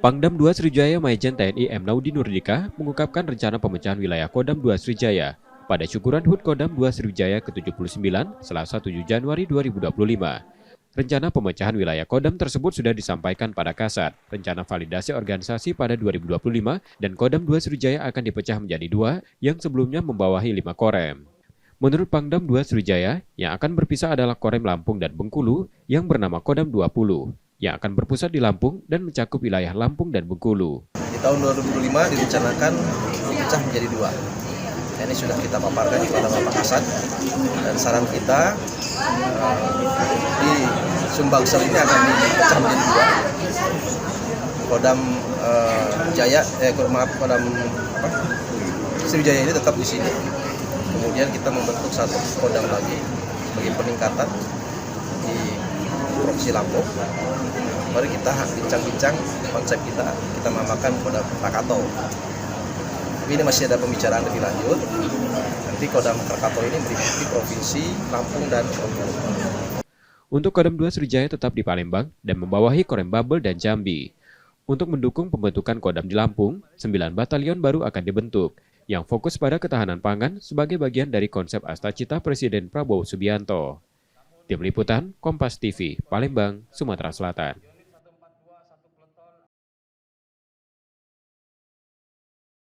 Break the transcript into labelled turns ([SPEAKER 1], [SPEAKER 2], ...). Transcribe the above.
[SPEAKER 1] Pangdam 2 Sriwijaya Majen TNI M. Naudi Nurdika mengungkapkan rencana pemecahan wilayah Kodam 2 Sriwijaya pada syukuran HUT Kodam 2 Sriwijaya ke-79 Selasa 7 Januari 2025. Rencana pemecahan wilayah Kodam tersebut sudah disampaikan pada Kasat, rencana validasi organisasi pada 2025, dan Kodam 2 Sriwijaya akan dipecah menjadi dua yang sebelumnya membawahi 5 korem. Menurut Pangdam 2 Sriwijaya, yang akan berpisah adalah Korem Lampung dan Bengkulu yang bernama Kodam 20, yang akan berpusat di Lampung dan mencakup wilayah Lampung dan Bengkulu.
[SPEAKER 2] Di tahun 2025 direncanakan dipecah menjadi dua. Ini sudah kita paparkan kepada Bapak Kasat, dan saran kita di Sumbangsel ini akan dipecah menjadi dua. Kodam Kodam Sriwijaya ini tetap di sini. Kemudian kita membentuk satu kodam lagi sebagai peningkatan di Provinsi Lampung. Mari kita bincang-bincang konsep kita namakan Kodam Krakatau. Tapi ini masih ada pembicaraan lebih lanjut. Nanti Kodam Krakatau ini meliputi Provinsi Lampung dan Bengkulu.
[SPEAKER 1] Untuk Kodam 2 Sriwijaya tetap di Palembang dan membawahi Korem Babel dan Jambi. Untuk mendukung pembentukan Kodam di Lampung, 9 batalion baru akan dibentuk, yang fokus pada ketahanan pangan sebagai bagian dari konsep Astacita Presiden Prabowo Subianto. Tim Liputan, Kompas TV, Palembang, Sumatera Selatan.